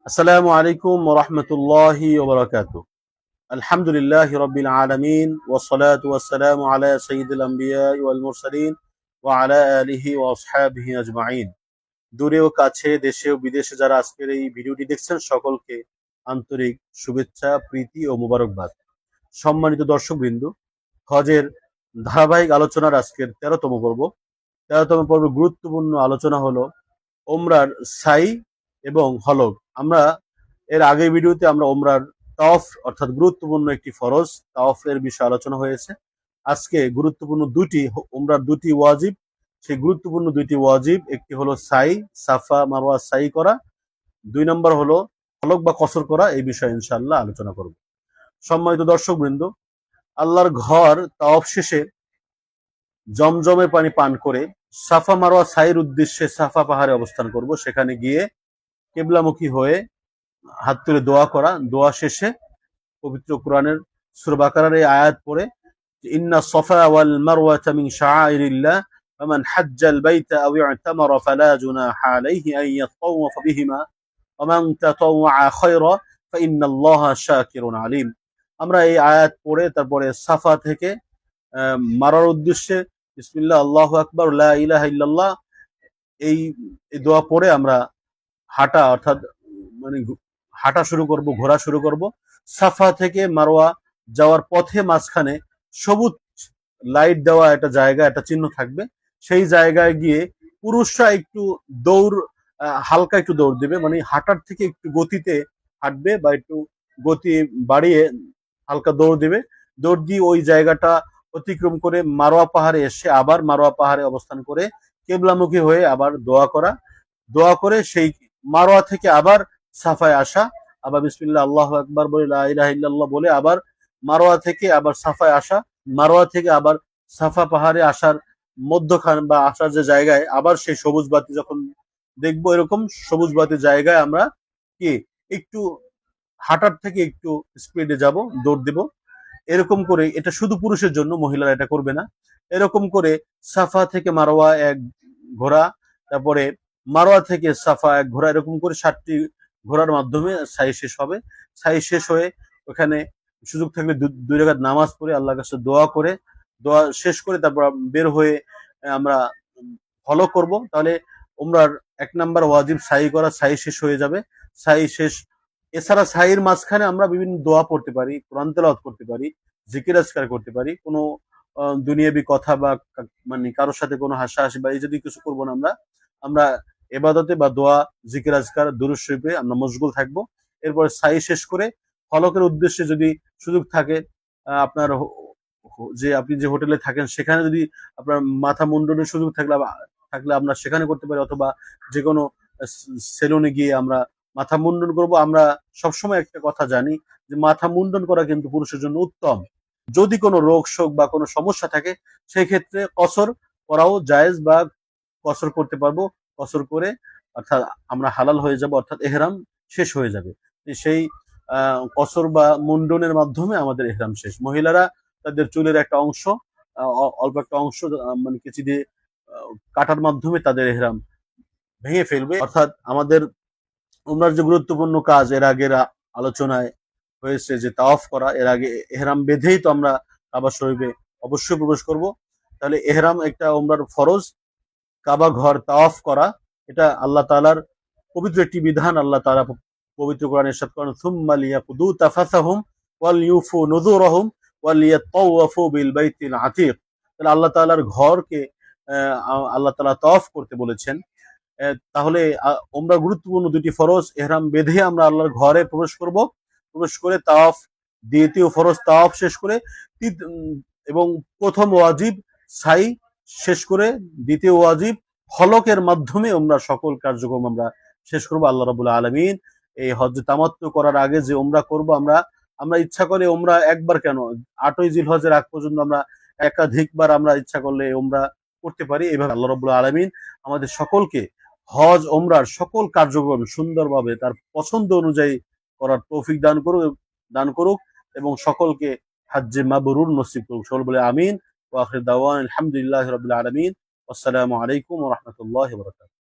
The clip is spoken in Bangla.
আসসালামু আলাইকুম ওয়া রাহমাতুল্লাহি ওয়া বারাকাতুহু। আলহামদুলিল্লাহি রাব্বিল আলামিন ওয়াস সালাতু ওয়াস সালামু আলা সাইয়্যিদিল আমবিয়া ওয়াল মুরসালিন ওয়া আলা আলিহি ওয়া আসহাবিহি আজমাইন। দূরে ও কাছে, দেশে ও বিদেশে যারা আজকের এই ভিডিওটি দেখছেন সকলকে আন্তরিক শুভেচ্ছা, প্রীতি ও মোবারকবাদ। সম্মানিত দর্শকবৃন্দ, হজের ধারাবাহিক আলোচনার আজকের ১৩তম পর্ব। ১৩তম পর্বে গুরুত্বপূর্ণ আলোচনা হলো ওমরার সাই এবং হলক। আমরা এর আগের ভিডিওতে আমরা ওমরার তাওয়াফ অর্থাৎ গুরুত্বপূর্ণ একটি ফরজ তাওয়াফের বিষয়ে আলোচনা হয়েছে। আজকে গুরুত্বপূর্ণ ওমরার দুটি ওয়াজিব, সেই গুরুত্বপূর্ণ দুইটি ওয়াজিব, একটি হলো সাই, সাফা মারওয়া সাই করা, ২ নম্বর হলো হলক বা কসর করা। এই বিষয়ে ইনশাআল্লাহ আলোচনা করব। সম্মানিত দর্শকবৃন্দ, আল্লাহর ঘর তাওয়াফ শেষে জমজমের পানি পান করে সাফা মারওয়া সাইর উদ্দেশ্যে সাফা পাহাড়ে অবস্থান করব। সেখানে গিয়ে কেবলামুখী হয়ে হাত তুলে দোয়া করা। দোয়া শেষে পবিত্র কোরআনের সূরা বাকারার এই আয়াত পড়ে, ইন্না সফা ওয়াল মারওয়াতা মিন শাআইরিল্লাহ ফামান হাজ্জাল বাইতা আও ইতামারা ফালা জুনাহা আলাইহি আন ইয়াতাওয়াফা বিহিমা ওয়া মান তাতাওয়া খায়রা ফাইন্নাল্লাহা শাকিরুন আলিম। আমরা এই আয়াত পড়ে তারপরে সাফা থেকে মারার উদ্দেশ্যে বিসমিল্লাহ আল্লাহু আকবার লা ইলাহা ইল্লাল্লাহ এই দোয়া পড়ে আমরা হাঁটা অর্থাৎ মানে হাঁটা শুরু করব, ঘোরা শুরু করব। সাফা থেকে মারওয়া যাওয়ার পথে মাঝখানে সবুজ লাইট দেওয়া একটা জায়গা, একটা চিহ্ন থাকবে। সেই জায়গায় গিয়ে পুরুষরা একটু দৌড় হালকা একটু দৌড় দিবে, মানে হাঁটার থেকে একটু গতিতে হাঁটবে বা একটু গতি বাড়িয়ে হালকা দৌড় দিবে। দৌড় দিয়ে ওই জায়গাটা অতিক্রম করে মারওয়া পাহাড়ে এসে আবার মারওয়া পাহাড়ে অবস্থান করে কেবলামুখী হয়ে আবার দোয়া করা। দোয়া করে সেই মারওয়া থেকে আবার সাফায় আসা, আবার বিসমিল্লাহ আল্লাহু আকবার বলে লা ইলাহা ইল্লাল্লাহ বলে আবার মারওয়া থেকে আবার সাফায় আসা। মারওয়া থেকে আবার সাফা পাহাড়ে আসার মধ্যখান বা আসার যে জায়গায় আবার সেই সবুজ বাতি যখন দেখবো, এরকম সবুজ বাতি জায়গায় আমরা কি একটু হাঁটার থেকে একটু স্পিডে যাব, দৌড় দেব। এরকম করে, এটা শুধু পুরুষের জন্য, মহিলারা এটা করবে না। এরকম করে সাফা থেকে মারওয়া এক ঘোরা, তারপরে মারওয়া থেকে সাফা এক ঘোরা, এরকম করে 7টি ঘোরার মাধ্যমে সাই শেষ হবে। সাই শেষ হয়ে ওখানে সুযোগ থাকলে 2 রাকাত নামাজ পড়ে আল্লাহর কাছে দোয়া করে, দোয়া শেষ করে তারপর বের হয়ে আমরা ফলো করব। তাহলে ওমরার 1 নাম্বার ওয়াজিব সাই করা, সাই শেষ হয়ে যাবে। সাই শেষ। এছাড়া সাইয়ের মাঝখানে আমরা বিভিন্ন দোয়া পড়তে পারি, কোরআন তেলাওয়াত করতে পারি, জিকির আজকার করতে পারি। কোনো দুনিয়াবি কথা বা মানে কারোর সাথে কোনো হাসাহাসি বা এই যদি কিছু করবো না, আমরা আমরা এবাদতে বা দোয়া, জিকির আজকার, দুরূদ শরীফে আমরা মশগুল থাকবো। এরপরে সাই শেষ করে ফলকের উদ্দেশ্যে যদি সুযোগ থাকে, আপনার যে আপনি যে হোটেলে থাকেন সেখানে যদি আপনার মাথা মুন্ডনের সুযোগ থাকলে আমরা সেখানে করতে পারি, অথবা যে কোনো সেলুনে গিয়ে আমরা মাথা মুন্ডন করব। আমরা সবসময় একটা কথা জানি যে মাথা মুন্ডন করা কিন্তু পুরুষের জন্য উত্তম। যদি কোনো রোগ শোক বা কোনো সমস্যা থাকে সেই ক্ষেত্রে কসর করাও জায়েজ বা কসর করতে পারবো। কসর করে অর্থাৎ আমরা হালাল হয়ে যাব, অর্থাৎ এহরাম শেষ হয়ে যাবে। সেই কসর বা মুন্ডনের মাধ্যমে আমাদের এহরাম শেষ। মহিলারা তাদের চুলের একটা অংশ, অল্প একটা অংশ মানে কেচি দিয়ে কাটার মাধ্যমে তাদের এহরাম ভেঙে ফেলবে। অর্থাৎ আমাদের উমরার যে গুরুত্বপূর্ণ কাজ এর আগের আলোচনায় হয়েছে যে তাওয়াফ করা, এর আগে এহরাম বেঁধেই তো আমরা কাবা শরীফে অবশ্যই প্রবেশ করব। তাহলে এহরাম একটা উমরার ফরজ। কাবা ঘর তাওয়াফ করা এটা আল্লাহ তাআলার পবিত্র একটি বিধান। আল্লাহ তাআলা পবিত্র কোরআনে ইরশাদ করেন, সুম্মা লিয়াকুদু তাফাসাহুম ওয়াল ইউফু নুযুরহুম ওয়াল ইয়াতাওয়াফু বিল বাইতিল আতীক। তাহলে আল্লাহ তাআলার ঘরকে আল্লাহ তাআলা তাওয়াফ করতে বলেছেন। তাহলে ওমরা গুরুত্বপূর্ণ 2টি ফরজ এহরাম বেঁধে আমরা আল্লাহর ঘরে প্রবেশ করব। প্রবেশ করে তাওয়াফ, দ্বিতীয় ফরজ তাওয়াফ শেষ করে এবং প্রথম ওয়াজিব সাই শেষ করে দ্বিতীয় ওয়াজিব হলকের মাধ্যমে আমরা সকল কার্যক্রম আমরা শেষ করব। আল্লাহ রাব্বুল আলামিন এই হজ্জ তামাত্তু করার আগে যে ওমরা করব, আমরা ইচ্ছা করে ওমরা একবার কেন 8ই জিলহজের আগ পর্যন্ত আমরা একাধিকবার আমরা ইচ্ছা করলে ওমরা করতে পারি। এভাবে আল্লাহ রাব্বুল আলামিন আমাদের সকলকে হজ ওমরার সকল কার্যক্রম সুন্দরভাবে তার পছন্দ অনুযায়ী করার তৌফিক দান করুক এবং সকলকে হজ্জে মাবরুর নসিব করুক। সকল বলে আমিন। ওয়া আখির দাওয়ানা আলহামদুলিল্লাহি রাব্বিল আলামিন। আসসালামু আলাইকুম ওয়া রাহমাতুল্লাহি ওয়া বারাকাতুহু।